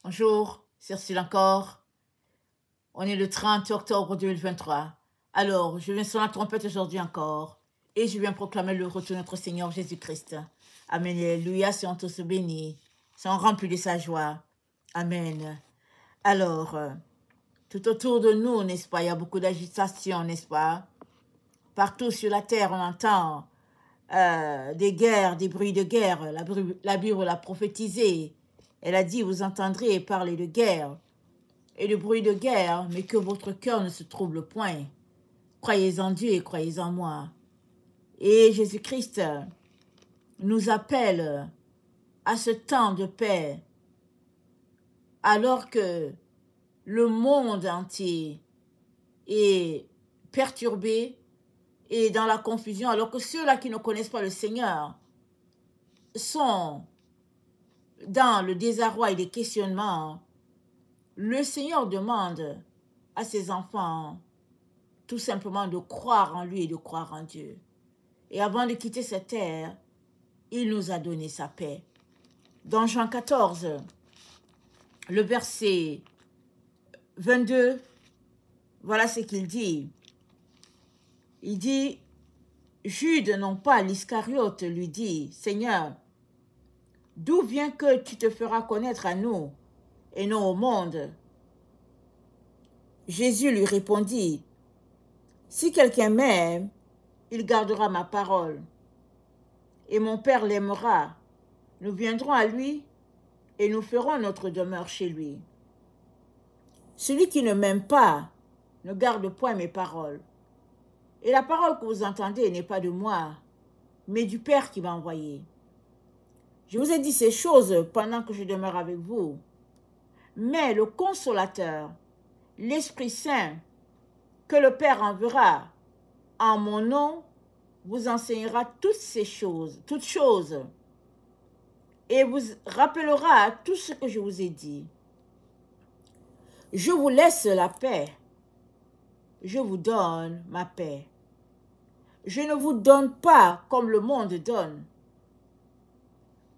Bonjour, c'est Cyril encore. On est le 30 octobre 2023. Alors, je viens sur la trompette aujourd'hui encore et je viens proclamer le retour de notre Seigneur Jésus-Christ. Amen. Alléluia, soyons tous bénis, soyons remplis de sa joie. Amen. Alors, tout autour de nous, n'est-ce pas, il y a beaucoup d'agitation, n'est-ce pas? Partout sur la terre, on entend des guerres, des bruits de guerre. La Bible l'a prophétisé. Elle a dit, vous entendrez parler de guerre et de bruit de guerre, mais que votre cœur ne se trouble point. Croyez en Dieu et croyez en moi. Et Jésus-Christ nous appelle à ce temps de paix, alors que le monde entier est perturbé et dans la confusion, alors que ceux-là qui ne connaissent pas le Seigneur sont dans le désarroi et les questionnements. Le Seigneur demande à ses enfants tout simplement de croire en lui et de croire en Dieu. Et avant de quitter cette terre, il nous a donné sa paix. Dans Jean 14, le verset 22, voilà ce qu'il dit. Il dit, Jude, non pas l'Iscariote, lui dit, Seigneur, d'où vient que tu te feras connaître à nous et non au monde? Jésus lui répondit, si quelqu'un m'aime, il gardera ma parole. Et mon Père l'aimera. Nous viendrons à lui et nous ferons notre demeure chez lui. Celui qui ne m'aime pas ne garde point mes paroles. Et la parole que vous entendez n'est pas de moi, mais du Père qui m'a envoyé. Je vous ai dit ces choses pendant que je demeure avec vous. Mais le Consolateur, l'Esprit Saint, que le Père enverra en mon nom, vous enseignera toutes choses, et vous rappellera tout ce que je vous ai dit. Je vous laisse la paix, je vous donne ma paix. Je ne vous donne pas comme le monde donne.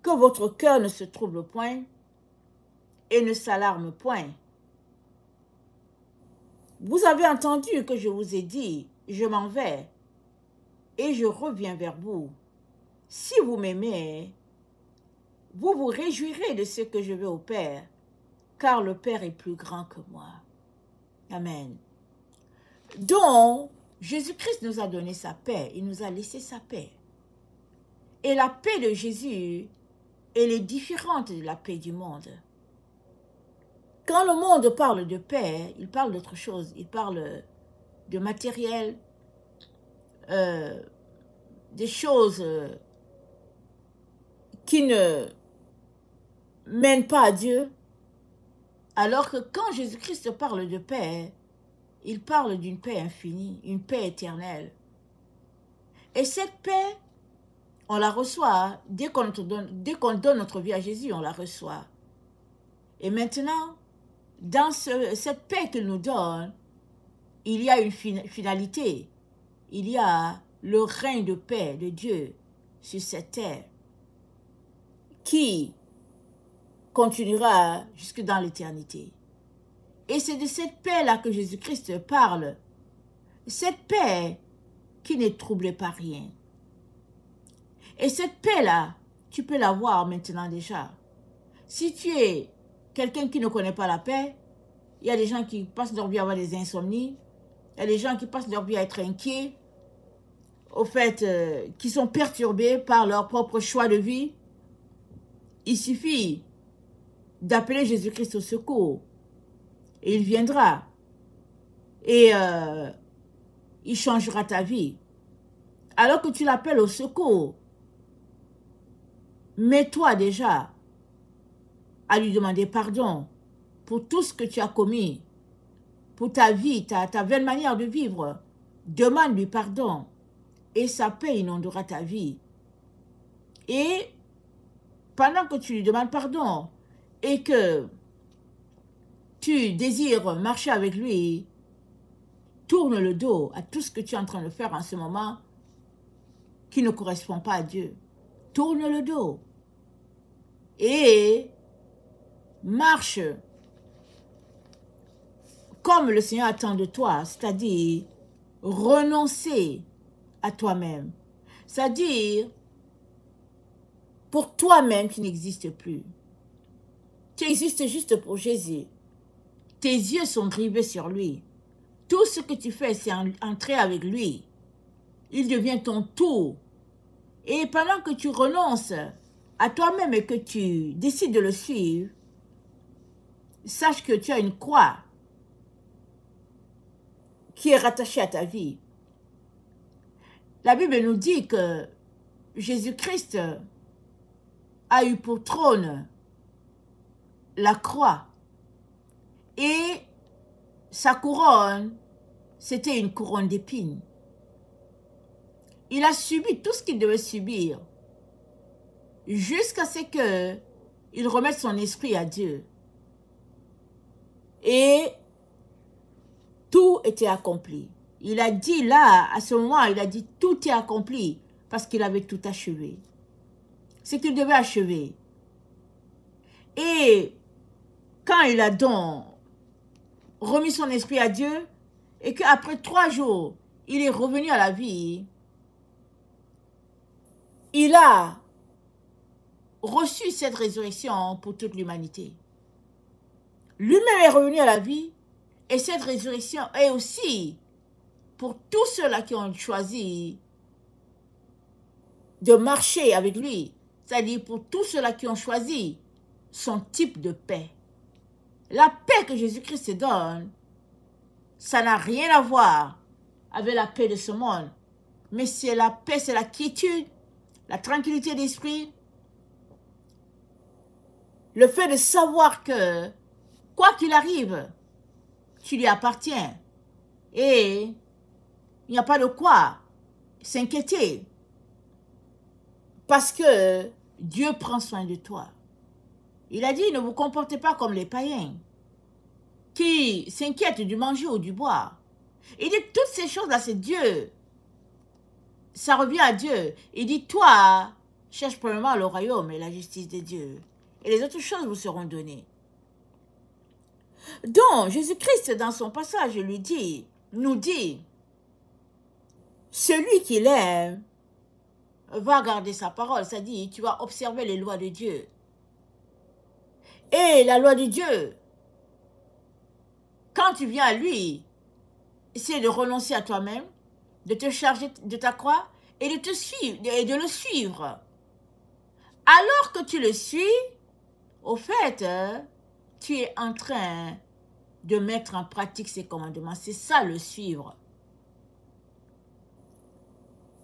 Que votre cœur ne se trouble point et ne s'alarme point. Vous avez entendu que je vous ai dit, je m'en vais et je reviens vers vous. Si vous m'aimez, vous vous réjouirez de ce que je vais au Père, car le Père est plus grand que moi. Amen. Donc, Jésus-Christ nous a donné sa paix, il nous a laissé sa paix. Et la paix de Jésus, elle est différente de la paix du monde. Quand le monde parle de paix, il parle d'autre chose. Il parle de matériel, des choses qui ne mènent pas à Dieu. Alors que quand Jésus-Christ parle de paix, il parle d'une paix infinie, une paix éternelle. Et cette paix, on la reçoit dès qu'on donne notre vie à Jésus, on la reçoit. Et maintenant, dans cette paix qu'il nous donne, il y a une finalité. Il y a le règne de paix de Dieu sur cette terre qui continuera jusque dans l'éternité. Et c'est de cette paix-là que Jésus-Christ parle. Cette paix qui n'est troublée par rien. Et cette paix-là, tu peux l'avoir maintenant déjà. Si tu es quelqu'un qui ne connaît pas la paix, il y a des gens qui passent leur vie à avoir des insomnies, il y a des gens qui passent leur vie à être inquiets, au fait, qui sont perturbés par leur propre choix de vie. Il suffit d'appeler Jésus-Christ au secours. Et il viendra. Et il changera ta vie. Alors que tu l'appelles au secours, mets-toi déjà à lui demander pardon pour tout ce que tu as commis, pour ta vie, ta vaine manière de vivre. Demande-lui pardon et sa paix inondera ta vie. Et pendant que tu lui demandes pardon et que tu désires marcher avec lui, tourne le dos à tout ce que tu es en train de faire en ce moment qui ne correspond pas à Dieu. Tourne le dos. Et marche comme le Seigneur attend de toi, c'est-à-dire renoncer à toi-même. C'est-à-dire, pour toi-même, tu n'existes plus. Tu existes juste pour Jésus. Tes yeux sont rivés sur lui. Tout ce que tu fais, c'est entrer avec lui. Il devient ton tout. Et pendant que tu renonces à toi-même et que tu décides de le suivre, sache que tu as une croix qui est rattachée à ta vie. La Bible nous dit que Jésus-Christ a eu pour trône la croix. Et sa couronne, c'était une couronne d'épines. Il a subi tout ce qu'il devait subir jusqu'à ce qu'il remette son esprit à Dieu. Et tout était accompli. Il a dit là, à ce moment, il a dit tout est accompli parce qu'il avait tout achevé. Ce qu'il devait achever. Et quand il a donc remis son esprit à Dieu et qu'après 3 jours, il est revenu à la vie, il a reçu cette résurrection pour toute l'humanité. Lui-même est revenu à la vie et cette résurrection est aussi pour tous ceux-là qui ont choisi de marcher avec lui, c'est-à-dire pour tous ceux-là qui ont choisi son type de paix. La paix que Jésus-Christ donne, ça n'a rien à voir avec la paix de ce monde, mais c'est la paix, c'est la quiétude, la tranquillité d'esprit, le fait de savoir que, quoi qu'il arrive, tu lui appartiens et il n'y a pas de quoi s'inquiéter parce que Dieu prend soin de toi. Il a dit, ne vous comportez pas comme les païens qui s'inquiètent du manger ou du boire. Il dit, toutes ces choses-là, c'est Dieu. Ça revient à Dieu. Il dit, toi, cherche premièrement le royaume et la justice de Dieu. Et les autres choses vous seront données. Donc, Jésus-Christ, dans son passage, nous dit, celui qui l'aime va garder sa parole. C'est-à-dire, tu vas observer les lois de Dieu. Et la loi de Dieu, quand tu viens à lui, c'est de renoncer à toi-même, de te charger de ta croix et de te suivre, et de le suivre. Alors que tu le suis, au fait, tu es en train de mettre en pratique ses commandements. C'est ça, le suivre.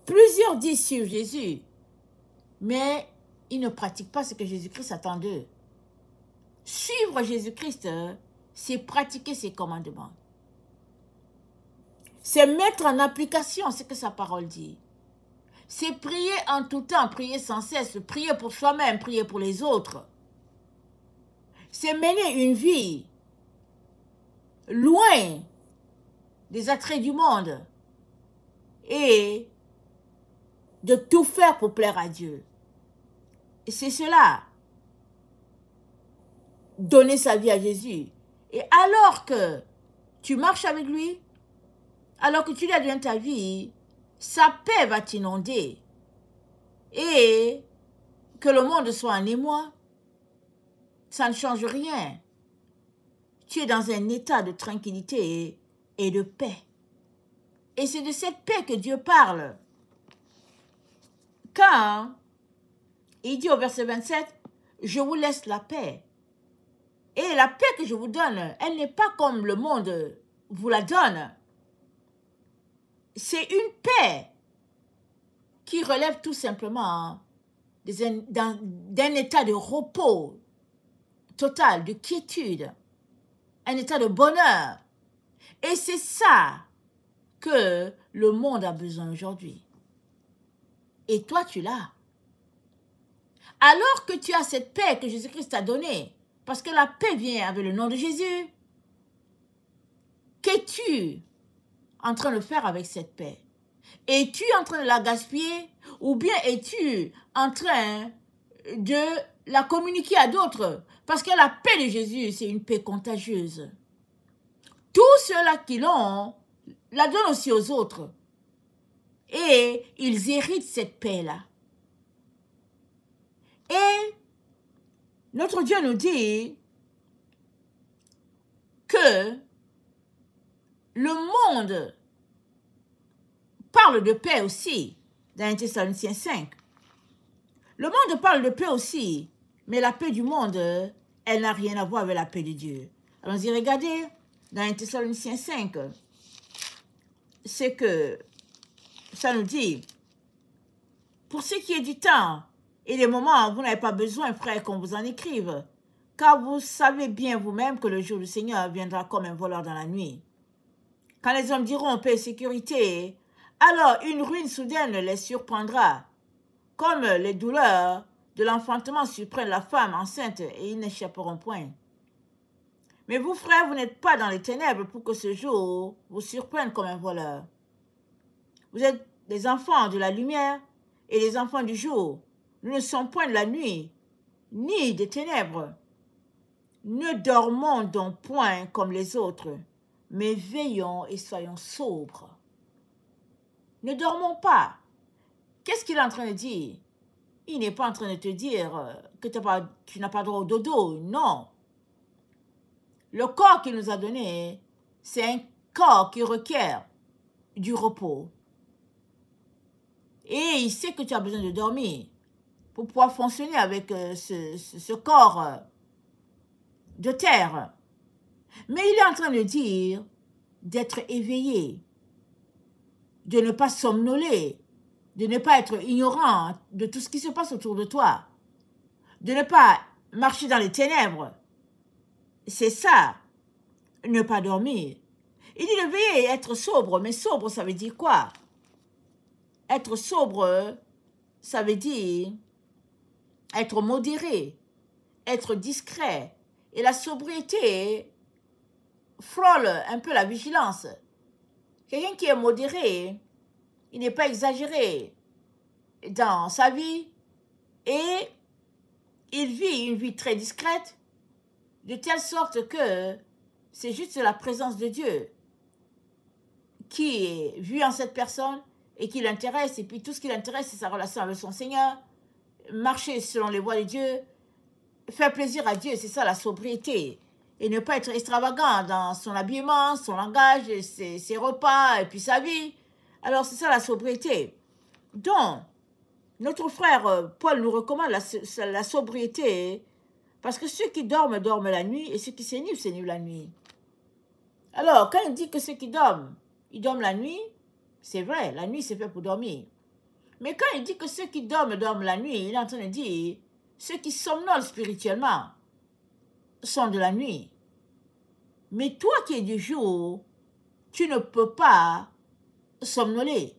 Plusieurs disent suivre Jésus, mais ils ne pratiquent pas ce que Jésus-Christ attend d'eux. Suivre Jésus-Christ, c'est pratiquer ses commandements. C'est mettre en application ce que sa parole dit. C'est prier en tout temps, prier sans cesse, prier pour soi-même, prier pour les autres. C'est mener une vie loin des attraits du monde et de tout faire pour plaire à Dieu. Et c'est cela. Donner sa vie à Jésus. Et alors que tu marches avec lui, alors que tu lui donnes ta vie, sa paix va t'inonder. Et que le monde soit en émoi, ça ne change rien. Tu es dans un état de tranquillité et de paix. Et c'est de cette paix que Dieu parle. Quand il dit au verset 27, « Je vous laisse la paix. » Et la paix que je vous donne, elle n'est pas comme le monde vous la donne. C'est une paix qui relève tout simplement d'un état de repos total, de quiétude, un état de bonheur. Et c'est ça que le monde a besoin aujourd'hui. Et toi, tu l'as. Alors que tu as cette paix que Jésus-Christ t'a donnée, parce que la paix vient avec le nom de Jésus, qu'es-tu en train de faire avec cette paix? Es-tu en train de la gaspiller ou bien es-tu en train de la communiquer à d'autres? Parce que la paix de Jésus, c'est une paix contagieuse. Tous ceux-là qui l'ont, la donnent aussi aux autres. Et ils héritent cette paix-là. Et notre Dieu nous dit que le monde parle de paix aussi, dans 1 Thessaloniciens 5. Le monde parle de paix aussi, mais la paix du monde, elle n'a rien à voir avec la paix de Dieu. Allons-y, regardez, dans 1 Thessaloniciens 5, c'est que ça nous dit, pour ce qui est du temps et des moments, vous n'avez pas besoin, frère, qu'on vous en écrive, car vous savez bien vous-même que le jour du Seigneur viendra comme un voleur dans la nuit. Quand les hommes diront paix et sécurité, alors une ruine soudaine les surprendra, comme les douleurs de l'enfantement surprennent la femme enceinte et ils n'échapperont point. Mais vous, frères, vous n'êtes pas dans les ténèbres pour que ce jour vous surprenne comme un voleur. Vous êtes des enfants de la lumière et des enfants du jour. Nous ne sommes point de la nuit, ni des ténèbres. Ne dormons donc point comme les autres, mais veillons et soyons sobres. Ne dormons pas. Qu'est-ce qu'il est en train de dire? Il n'est pas en train de te dire que tu n'as pas droit au dodo, non. Le corps qu'il nous a donné, c'est un corps qui requiert du repos. Et il sait que tu as besoin de dormir pour pouvoir fonctionner avec ce corps de terre. Mais il est en train de dire d'être éveillé, de ne pas somnoler, de ne pas être ignorant de tout ce qui se passe autour de toi, de ne pas marcher dans les ténèbres. C'est ça, ne pas dormir. Il dit de veiller et être sobre, mais sobre, ça veut dire quoi? Être sobre, ça veut dire être modéré, être discret. Et la sobriété frôle un peu la vigilance. Quelqu'un qui est modéré, il n'est pas exagéré dans sa vie et il vit une vie très discrète, de telle sorte que c'est juste la présence de Dieu qui est vue en cette personne et qui l'intéresse. Et puis tout ce qui l'intéresse, c'est sa relation avec son Seigneur, marcher selon les voies de Dieu, faire plaisir à Dieu, c'est ça la sobriété. Et ne pas être extravagant dans son habillement, son langage, ses repas et puis sa vie. Alors c'est ça la sobriété. Donc, notre frère Paul nous recommande la sobriété parce que ceux qui dorment, dorment la nuit et ceux qui s'énivent la nuit. Alors, quand il dit que ceux qui dorment, ils dorment la nuit, c'est vrai, la nuit c'est fait pour dormir. Mais quand il dit que ceux qui dorment, dorment la nuit, il est en train de dire ceux qui somnolent spirituellement sont de la nuit. Mais toi qui es du jour, tu ne peux pas somnoler.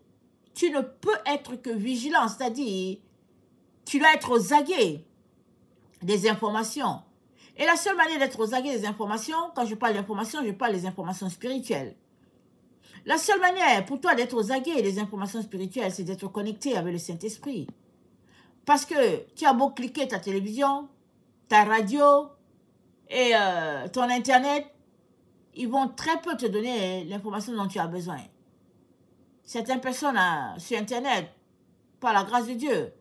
Tu ne peux être que vigilant, c'est-à-dire tu dois être aux aguets des informations. Et la seule manière d'être aux aguets des informations, quand je parle d'informations, je parle des informations spirituelles. La seule manière pour toi d'être aux aguets des informations spirituelles, c'est d'être connecté avec le Saint-Esprit. Parce que tu as beau cliquer ta télévision, ta radio et ton Internet, ils vont très peu te donner l'information dont tu as besoin. Certaines personnes sur Internet, par la grâce de Dieu,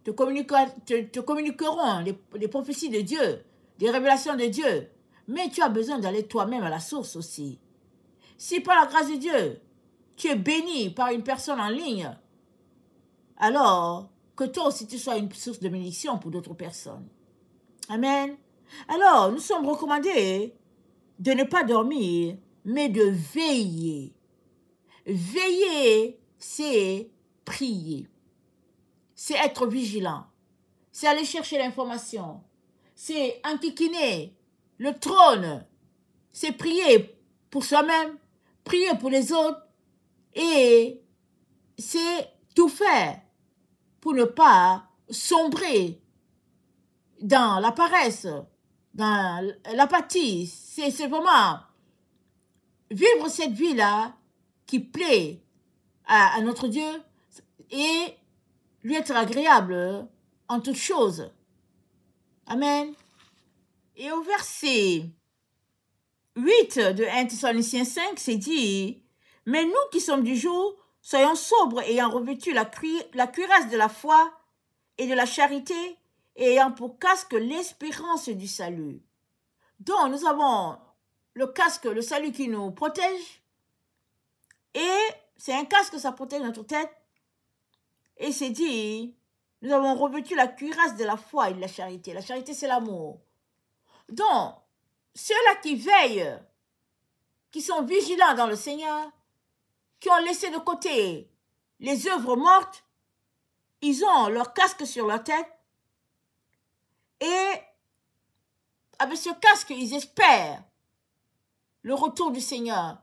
te communiqueront les prophéties de Dieu, des révélations de Dieu. Mais tu as besoin d'aller toi-même à la source aussi. Si par la grâce de Dieu, tu es béni par une personne en ligne, alors que toi aussi tu sois une source de bénédiction pour d'autres personnes. Amen. Alors, nous sommes recommandés de ne pas dormir, mais de veiller. Veiller, c'est prier. C'est être vigilant. C'est aller chercher l'information. C'est enquiquiner le trône. C'est prier pour soi-même, prier pour les autres. Et c'est tout faire pour ne pas sombrer dans la paresse, dans l'apathie. C'est vraiment vivre cette vie-là qui plaît à notre Dieu et lui être agréable en toutes choses. Amen. Et au verset 8 de 1 Thessaloniciens 5, c'est dit, « Mais nous qui sommes du jour, soyons sobres, ayant revêtu la cuirasse de la foi et de la charité, et ayant pour casque l'espérance du salut. » Donc, nous avons le casque, le salut qui nous protège, et c'est un casque, ça protège notre tête, et c'est dit, nous avons revêtu la cuirasse de la foi et de la charité. La charité, c'est l'amour. Donc, ceux-là qui veillent, qui sont vigilants dans le Seigneur, qui ont laissé de côté les œuvres mortes, ils ont leur casque sur leur tête et avec ce casque, ils espèrent le retour du Seigneur,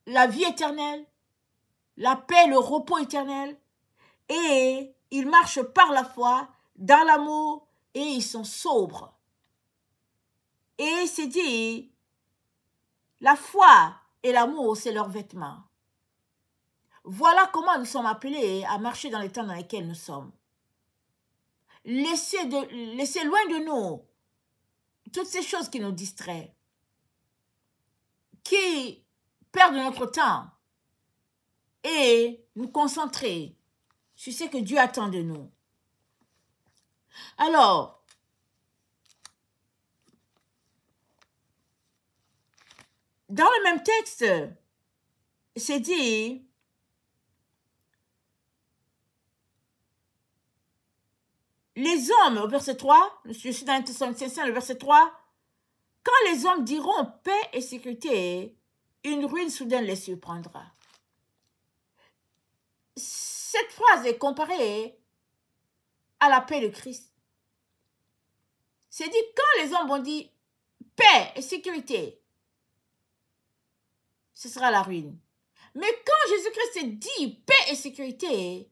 la vie éternelle, la paix, le repos éternel, et ils marchent par la foi, dans l'amour, et ils sont sobres. Et c'est dit, la foi et l'amour, c'est leur vêtement. Voilà comment nous sommes appelés à marcher dans les temps dans lesquels nous sommes. Laissez loin de nous toutes ces choses qui nous distraient, qui perdent notre temps, et nous concentrer sur ce que Dieu attend de nous. Alors, dans le même texte, c'est dit, les hommes, au verset 3, je suis dans 1 Thessaloniciens 5, le verset 3, quand les hommes diront paix et sécurité, une ruine soudaine les surprendra. Cette phrase est comparée à la paix de Christ. C'est dit, quand les hommes vont dire paix et sécurité, ce sera la ruine. Mais quand Jésus-Christ dit paix et sécurité,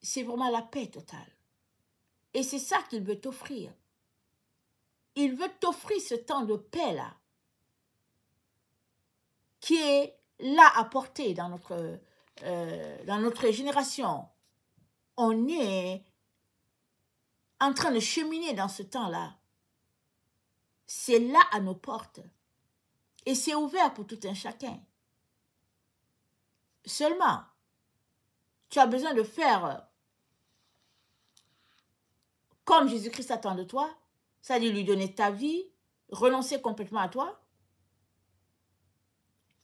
c'est vraiment la paix totale. Et c'est ça qu'il veut t'offrir. Il veut t'offrir ce temps de paix-là, qui est là à porter dans notre génération. On est en train de cheminer dans ce temps-là. C'est là à nos portes. Et c'est ouvert pour tout un chacun. Seulement, tu as besoin de faire comme Jésus-Christ attend de toi, c'est-à-dire lui donner ta vie, renoncer complètement à toi.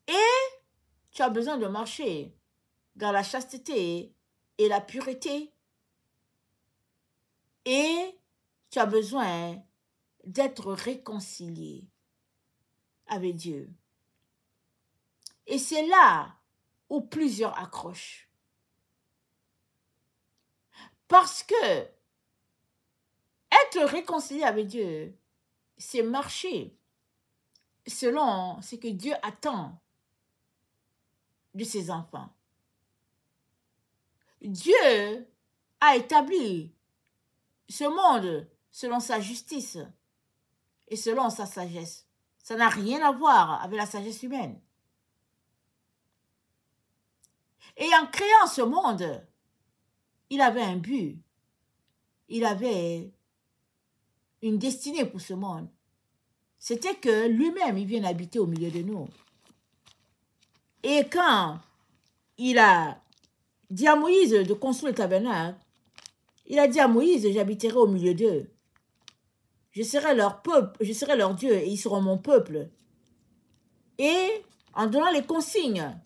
Et tu as besoin de marcher dans la chasteté et la pureté. Et tu as besoin d'être réconcilié avec Dieu. Et c'est là où plusieurs accrochent. Parce que être réconcilié avec Dieu, c'est marcher selon ce que Dieu attend de ses enfants. Dieu a établi ce monde selon sa justice et selon sa sagesse. Ça n'a rien à voir avec la sagesse humaine. Et en créant ce monde, il avait un but. Il avait une destinée pour ce monde. C'était que lui-même, il vienne habiter au milieu de nous. Et quand il a dit à Moïse de construire le tabernacle, il a dit à Moïse, j'habiterai au milieu d'eux. Je serai leur peuple, je serai leur Dieu et ils seront mon peuple. Et en donnant les consignes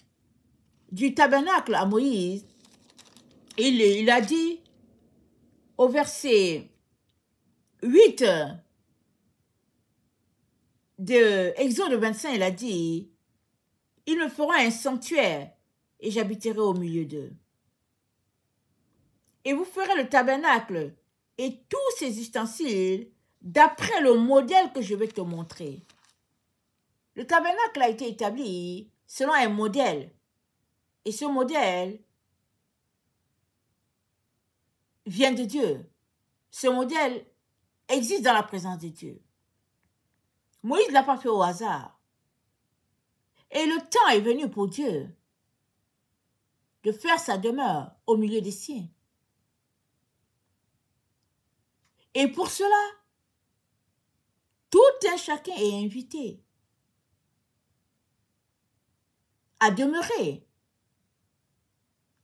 du tabernacle à Moïse, il a dit au verset 8 de Exode 25, il a dit, ils me feront un sanctuaire et j'habiterai au milieu d'eux. Et vous ferez le tabernacle et tous ses ustensiles d'après le modèle que je vais te montrer. Le tabernacle a été établi selon un modèle. Et ce modèle vient de Dieu. Ce modèle existe dans la présence de Dieu. Moïse ne l'a pas fait au hasard. Et le temps est venu pour Dieu de faire sa demeure au milieu des siens. Et pour cela, Tout un chacun est invité à demeurer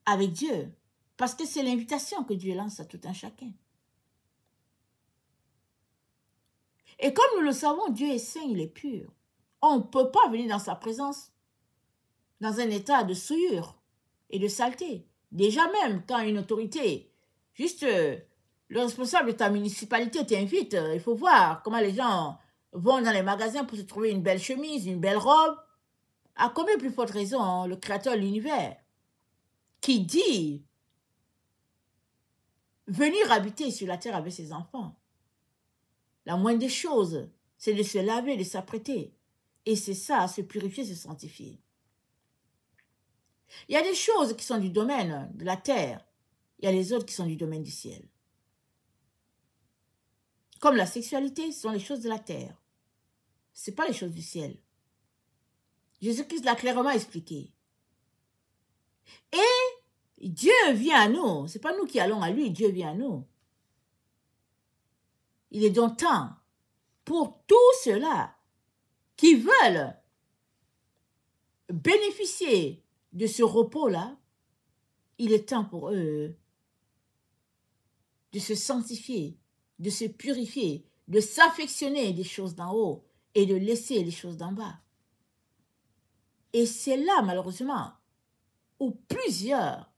avec Dieu, parce que c'est l'invitation que Dieu lance à tout un chacun. Et comme nous le savons, Dieu est saint, il est pur. On ne peut pas venir dans sa présence dans un état de souillure et de saleté. Déjà même, quand une autorité, juste le responsable de ta municipalité t'invite, il faut voir comment les gens vont dans les magasins pour se trouver une belle chemise, une belle robe. À combien plus forte raison, hein, le créateur de l'univers, qui dit venir habiter sur la terre avec ses enfants. La moindre des choses, c'est de se laver, de s'apprêter. Et c'est ça, se purifier, se sanctifier. Il y a des choses qui sont du domaine de la terre. Il y a les autres qui sont du domaine du ciel. Comme la sexualité, ce sont les choses de la terre. Ce n'est pas les choses du ciel. Jésus-Christ l'a clairement expliqué. Et Dieu vient à nous. Ce n'est pas nous qui allons à lui, Dieu vient à nous. Il est donc temps pour tous ceux-là qui veulent bénéficier de ce repos-là, il est temps pour eux de se sanctifier, de se purifier, de s'affectionner des choses d'en haut et de laisser les choses d'en bas. Et c'est là, malheureusement, où plusieurs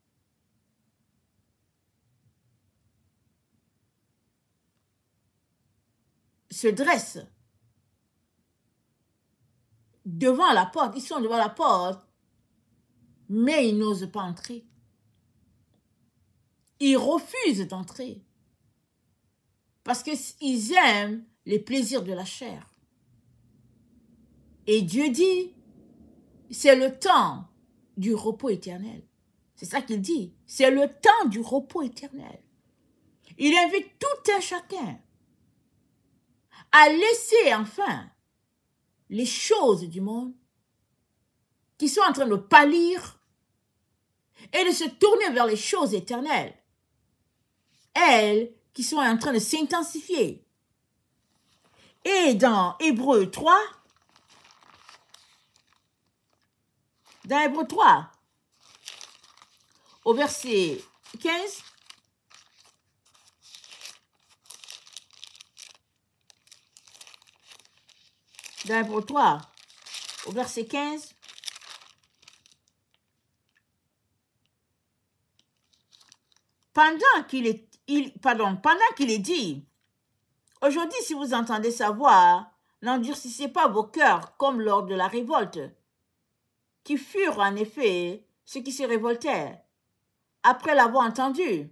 se dressent devant la porte. Ils sont devant la porte, mais ils n'osent pas entrer. Ils refusent d'entrer parce qu'ils aiment les plaisirs de la chair. Et Dieu dit, c'est le temps du repos éternel. C'est ça qu'il dit, c'est le temps du repos éternel. Il invite tout un chacun à laisser enfin les choses du monde qui sont en train de pâlir et de se tourner vers les choses éternelles. Elles qui sont en train de s'intensifier. Et dans Hébreux 3, au verset 15, dans Hébreux 3, au verset 15, pendant qu'il est dit, aujourd'hui, si vous entendez sa voix, n'endurcissez pas vos cœurs comme lors de la révolte, qui furent en effet ceux qui se révoltèrent, après l'avoir entendu.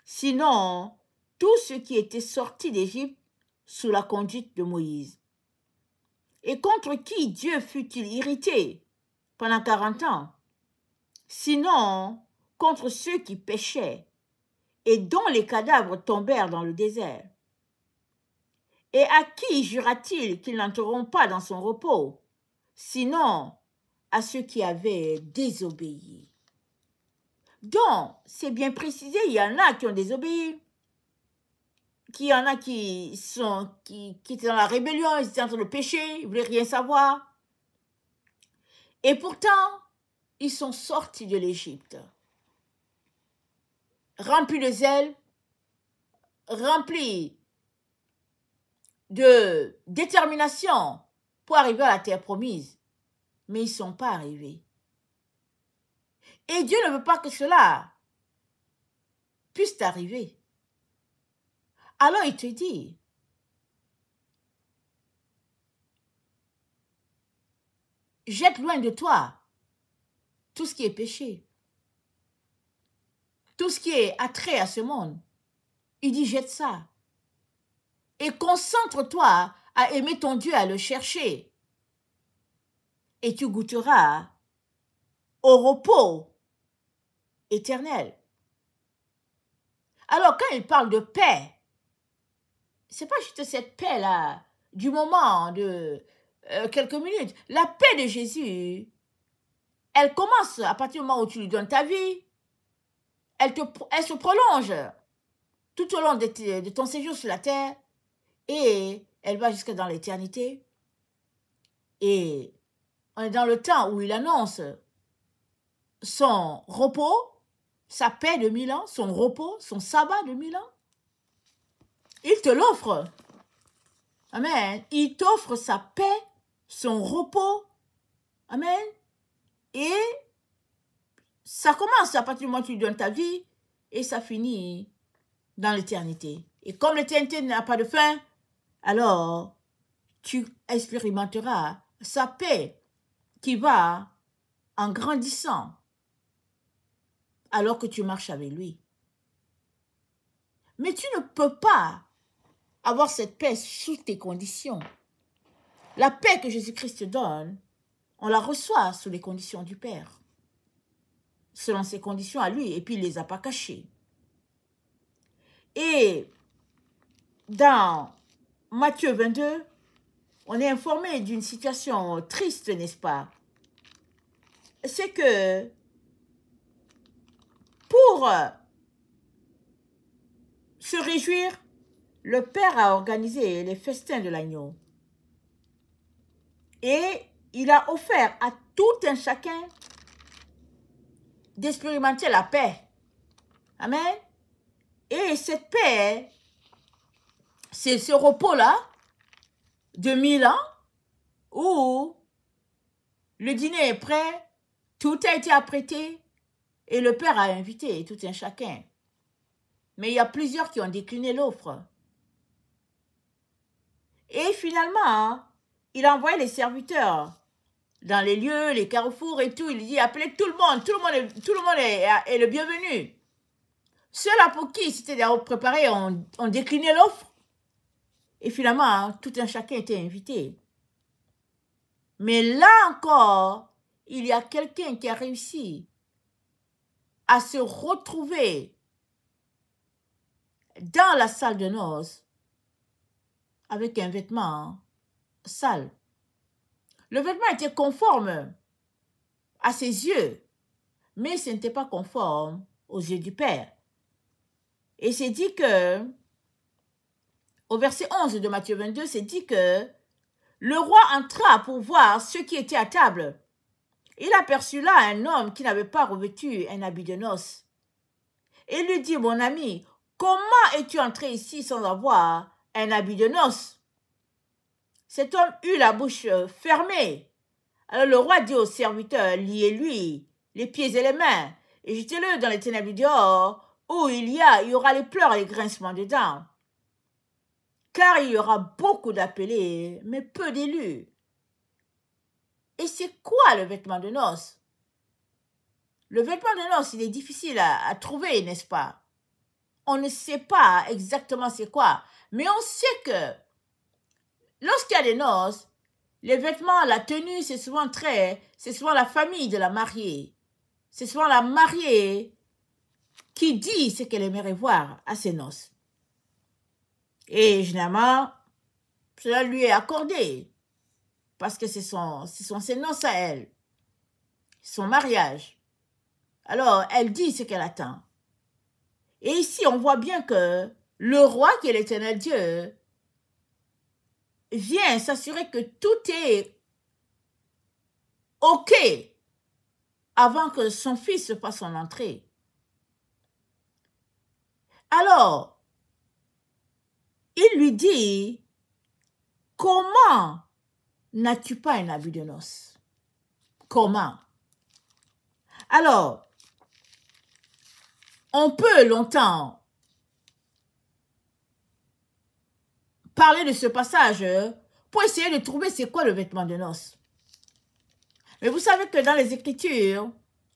Sinon, tous ceux qui étaient sortis d'Égypte sous la conduite de Moïse, et contre qui Dieu fut-il irrité pendant 40 ans, sinon contre ceux qui péchaient, et dont les cadavres tombèrent dans le désert. Et à qui jura-t-il qu'ils n'entreront pas dans son repos, sinon à ceux qui avaient désobéi? Donc, c'est bien précisé, il y en a qui ont désobéi, qu'il y en a qui étaient dans la rébellion, ils étaient en train de pécher, ils ne voulaient rien savoir. Et pourtant, ils sont sortis de l'Égypte, remplis de zèle, remplis de détermination pour arriver à la terre promise. Mais ils ne sont pas arrivés. Et Dieu ne veut pas que cela puisse t'arriver. Alors il te dit, jette loin de toi tout ce qui est péché, tout ce qui est attrait à ce monde. Il dit, jette ça. Et concentre-toi à aimer ton Dieu, à le chercher. Et tu goûteras au repos éternel. Alors, quand il parle de paix, c'est pas juste cette paix-là, du moment de quelques minutes. La paix de Jésus, elle commence à partir du moment où tu lui donnes ta vie. Elle se prolonge tout au long de ton séjour sur la terre. et elle va jusque dans l'éternité. Et on est dans le temps où il annonce son repos, sa paix de 1000 ans, son repos, son sabbat de 1000 ans. Il te l'offre. Amen. Il t'offre sa paix, son repos. Amen. Et ça commence à partir du moment où tu donnes ta vie et ça finit dans l'éternité. Et comme l'éternité n'a pas de fin, alors tu expérimenteras sa paix qui va en grandissant alors que tu marches avec lui. Mais tu ne peux pas avoir cette paix sous tes conditions. La paix que Jésus-Christ donne, on la reçoit sous les conditions du Père, selon ses conditions à lui, et puis il ne les a pas cachées. Et dans Matthieu 22, on est informé d'une situation triste, n'est-ce pas? C'est que pour se réjouir, le Père a organisé les festins de l'agneau. Et il a offert à tout un chacun d'expérimenter la paix. Amen. Et cette paix, c'est ce repos-là de 1000 ans où le dîner est prêt, tout a été apprêté et le Père a invité tout un chacun. Mais il y a plusieurs qui ont décliné l'offre. Et finalement, il a envoyé les serviteurs dans les lieux, les carrefours et tout. Il dit, appelez tout le monde est le bienvenu. Ceux-là pour qui c'était déjà préparé ont décliné l'offre. Et finalement, tout un chacun était invité. Mais là encore, il y a quelqu'un qui a réussi à se retrouver dans la salle de noces avec un vêtement sale. Le vêtement était conforme à ses yeux, mais ce n'était pas conforme aux yeux du Père. Et c'est dit que, au verset 11 de Matthieu 22, c'est dit que le roi entra pour voir ceux qui étaient à table. Il aperçut là un homme qui n'avait pas revêtu un habit de noces. Et lui dit, mon ami, comment es-tu entré ici sans avoir un habit de noces? Cet homme eut la bouche fermée. Alors le roi dit au serviteur, liez-lui les pieds et les mains, et jetez-le dans les ténèbres du dehors, où il y aura les pleurs et les grincements de dents. Car il y aura beaucoup d'appelés, mais peu d'élus. Et c'est quoi le vêtement de noces? Le vêtement de noces, il est difficile à trouver, n'est-ce pas? On ne sait pas exactement c'est quoi, mais on sait que lorsqu'il y a des noces, les vêtements, la tenue, c'est souvent la famille de la mariée. C'est souvent la mariée qui dit ce qu'elle aimerait voir à ses noces. Et généralement, cela lui est accordé parce que ce sont ses noces à elle, son mariage. Alors, elle dit ce qu'elle attend. Et ici, on voit bien que le roi, qui est l'Éternel Dieu, vient s'assurer que tout est OK avant que son fils fasse son entrée. Alors, il lui dit, comment n'as-tu pas un habit de noces? Comment? Alors, on peut longtemps parler de ce passage pour essayer de trouver c'est quoi le vêtement de noces. Mais vous savez que dans les Écritures,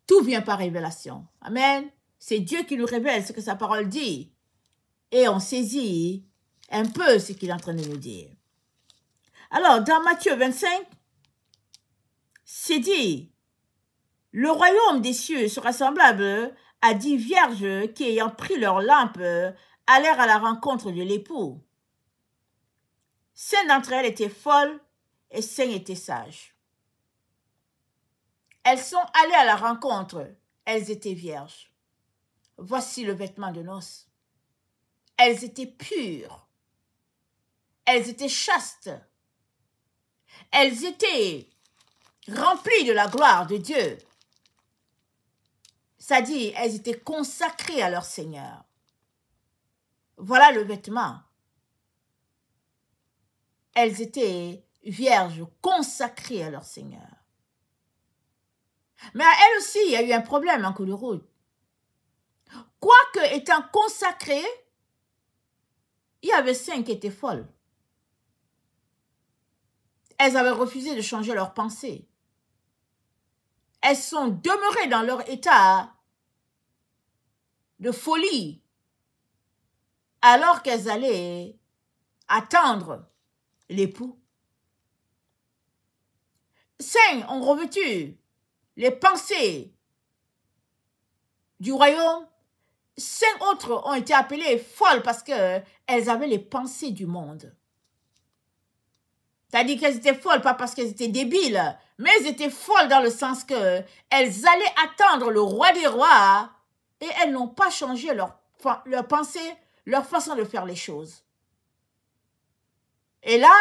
tout vient par révélation. Amen. C'est Dieu qui nous révèle ce que sa parole dit. Et on saisit un peu ce qu'il est en train de nous dire. Alors, dans Matthieu 25, c'est dit, le royaume des cieux sera semblable à 10 vierges qui, ayant pris leur lampe, allèrent à la rencontre de l'époux. 5 d'entre elles étaient folles et 5 étaient sages. Elles sont allées à la rencontre, elles étaient vierges. Voici le vêtement de noces. Elles étaient pures. elles étaient chastes. Elles étaient remplies de la gloire de Dieu. C'est-à-dire, elles étaient consacrées à leur Seigneur. Voilà le vêtement. Elles étaient vierges, consacrées à leur Seigneur. Mais à elles aussi, il y a eu un problème en cours de route. Quoique étant consacrées, il y avait 5 qui étaient folles. Elles avaient refusé de changer leurs pensées. Elles sont demeurées dans leur état de folie, alors qu'elles allaient attendre l'époux. 5 ont revêtu les pensées du royaume. 5 autres ont été appelées folles parce qu'elles avaient les pensées du monde. C'est-à-dire qu'elles étaient folles, pas parce qu'elles étaient débiles, mais elles étaient folles dans le sens qu'elles allaient attendre le roi des rois et elles n'ont pas changé leur pensée, leur façon de faire les choses. Et là,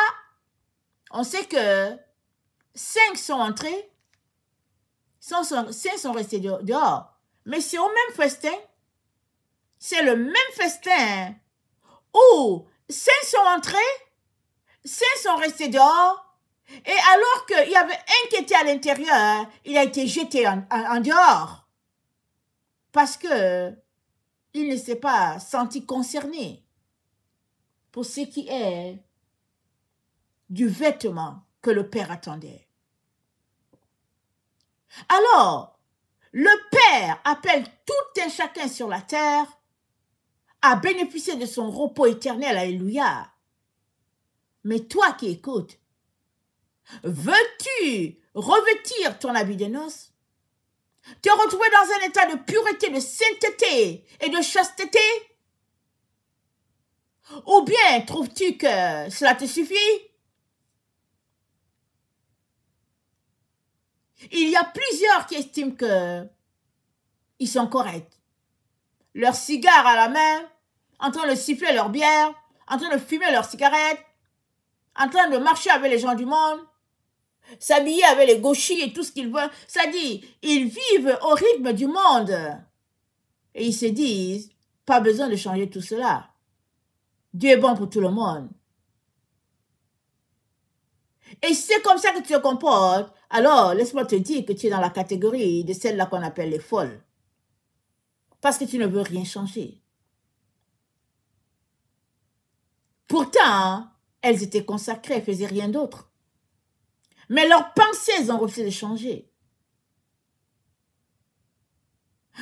on sait que 5 sont entrés, 5 sont restés dehors. Mais c'est au même festin, c'est le même festin où 5 sont entrés, 5 sont restés dehors, et alors qu'il y avait un qui était à l'intérieur, il a été jeté en dehors. Parce que il ne s'est pas senti concerné pour ce qui est du vêtement que le Père attendait. Alors, le Père appelle tout un chacun sur la terre à bénéficier de son repos éternel. Alléluia. Mais toi qui écoutes, veux-tu revêtir ton habit de noces, te retrouver dans un état de pureté, de sainteté et de chasteté? Ou bien trouves-tu que cela te suffit? Il y a plusieurs qui estiment qu'ils sont corrects. Leur cigare à la main, en train de siffler leur bière, en train de fumer leur cigarette, en train de marcher avec les gens du monde, s'habiller avec les gauchis et tout ce qu'ils veulent. C'est-à-dire, ils vivent au rythme du monde. Et ils se disent, pas besoin de changer tout cela. Dieu est bon pour tout le monde. Et si c'est comme ça que tu te comportes, alors laisse-moi te dire que tu es dans la catégorie de celles-là qu'on appelle les folles. Parce que tu ne veux rien changer. Pourtant, elles étaient consacrées, elles ne faisaient rien d'autre. Mais leurs pensées, elles ont refusé de changer.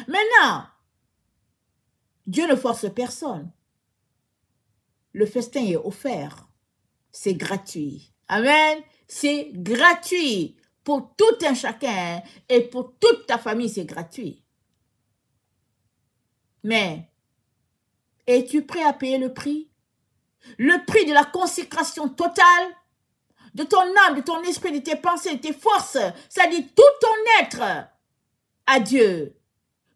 Maintenant, Dieu ne force personne. Le festin est offert. C'est gratuit. Amen. C'est gratuit pour tout un chacun et pour toute ta famille, c'est gratuit. Mais, es-tu prêt à payer le prix? Le prix de la consécration totale de ton âme, de ton esprit, de tes pensées, de tes forces, c'est-à-dire tout ton être à Dieu,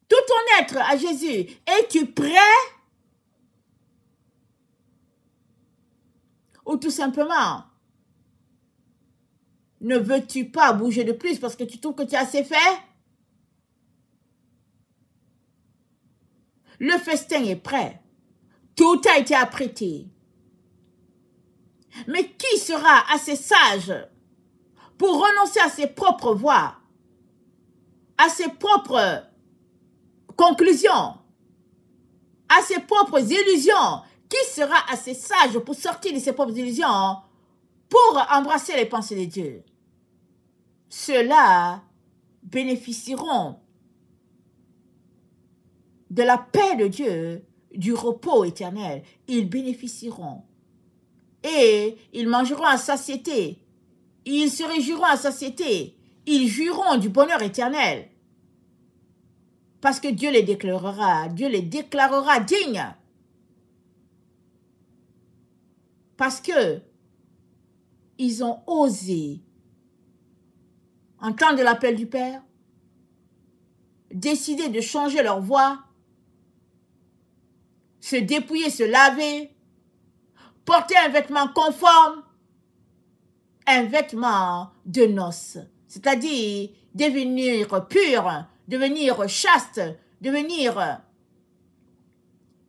tout ton être à Jésus. Es-tu prêt? Ou tout simplement, ne veux-tu pas bouger de plus parce que tu trouves que tu as assez fait? Le festin est prêt. Tout a été apprêté. Mais qui sera assez sage pour renoncer à ses propres voies, à ses propres conclusions, à ses propres illusions? Qui sera assez sage pour sortir de ses propres illusions pour embrasser les pensées de Dieu? Ceux-là bénéficieront de la paix de Dieu, du repos éternel. Ils bénéficieront. Et ils mangeront à satiété. Ils se réjouiront à satiété. Ils jouiront du bonheur éternel. Parce que Dieu les déclarera dignes. Parce que ils ont osé entendre l'appel du Père, décider de changer leur voie, se dépouiller, se laver, porter un vêtement conforme, un vêtement de noces, c'est-à-dire devenir pur, devenir chaste, devenir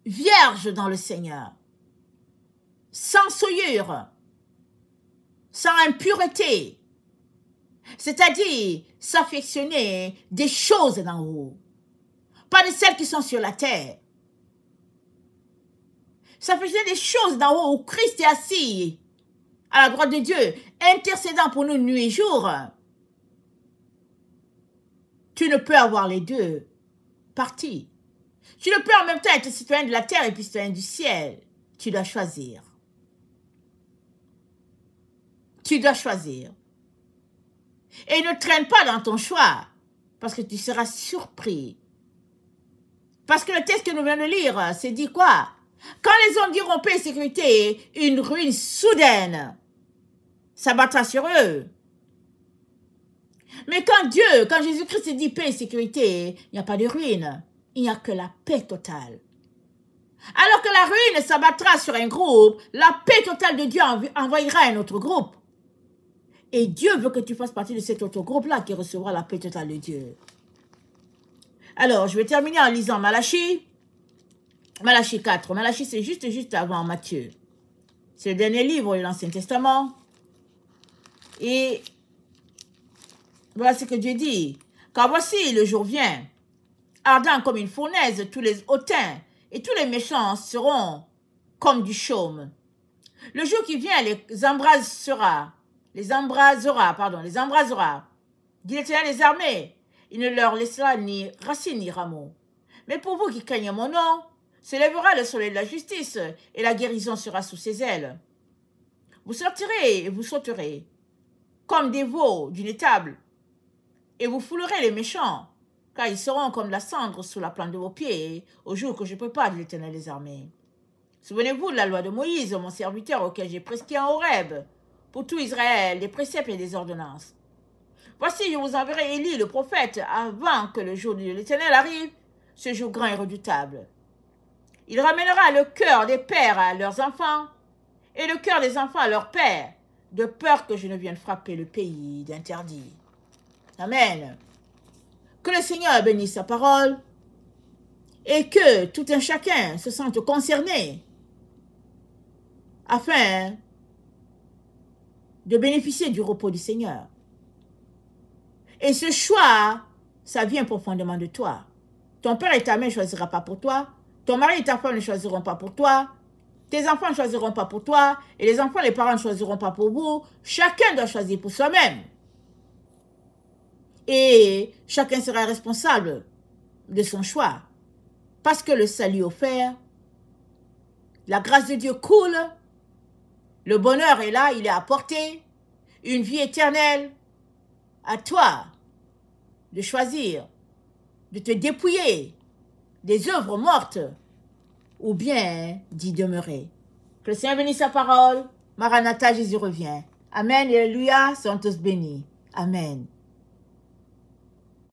vierge dans le Seigneur, sans souillure, sans impureté, c'est-à-dire s'affectionner des choses d'en haut, pas de celles qui sont sur la terre. S'affectionner des choses d'en haut où Christ est assis à la droite de Dieu, intercédant pour nous nuit et jour. Tu ne peux avoir les deux parties. Tu ne peux en même temps être citoyen de la terre et puis citoyen du ciel. Tu dois choisir. Tu dois choisir. Et ne traîne pas dans ton choix, parce que tu seras surpris. Parce que le texte que nous venons de lire, c'est dit quoi? Quand les hommes diront paix et sécurité, une ruine soudaine s'abattra sur eux. Mais quand Jésus-Christ dit paix et sécurité, il n'y a pas de ruine. Il n'y a que la paix totale. Alors que la ruine s'abattra sur un groupe, la paix totale de Dieu envahira un autre groupe. Et Dieu veut que tu fasses partie de cet autre groupe-là qui recevra la paix totale de Dieu. Alors, je vais terminer en lisant Malachie. Malachie 4. Malachie, c'est juste avant Matthieu. C'est le dernier livre de l'Ancien Testament. Et voilà ce que Dieu dit. Car voici, le jour vient, ardent comme une fournaise, tous les hautains et tous les méchants seront comme du chaume. Le jour qui vient les embrasera, dit l'Éternel des armées. Il ne leur laissera ni racine ni rameau. Mais pour vous qui craignez mon nom, se lèvera le soleil de la justice, et la guérison sera sous ses ailes. Vous sortirez et vous sauterez, comme des veaux d'une étable, et vous foulerez les méchants, car ils seront comme la cendre sous la plante de vos pieds, au jour que je prépare, dit l'Éternel des armées. Souvenez-vous de la loi de Moïse, mon serviteur, auquel j'ai prescrit en Horeb, pour tout Israël, des préceptes et des ordonnances. Voici, je vous enverrai Élie, le prophète, avant que le jour de l'Éternel arrive, ce jour grand et redoutable. Il ramènera le cœur des pères à leurs enfants et le cœur des enfants à leurs pères, de peur que je ne vienne frapper le pays d'interdit. Amen. Que le Seigneur bénisse sa parole et que tout un chacun se sente concerné afin de bénéficier du repos du Seigneur. Et ce choix, ça vient profondément de toi. Ton père et ta mère ne choisiront pas pour toi. Ton mari et ta femme ne choisiront pas pour toi. Tes enfants ne choisiront pas pour toi. Et les enfants, les parents ne choisiront pas pour vous. Chacun doit choisir pour soi-même. Et chacun sera responsable de son choix. Parce que le salut offert, la grâce de Dieu coule, le bonheur est là, il est à portée, une vie éternelle. À toi de choisir, de te dépouiller des œuvres mortes ou bien d'y demeurer. Que le Seigneur bénisse sa parole. Maranatha, Jésus revient. Amen et alléluia, sont tous bénis. Amen.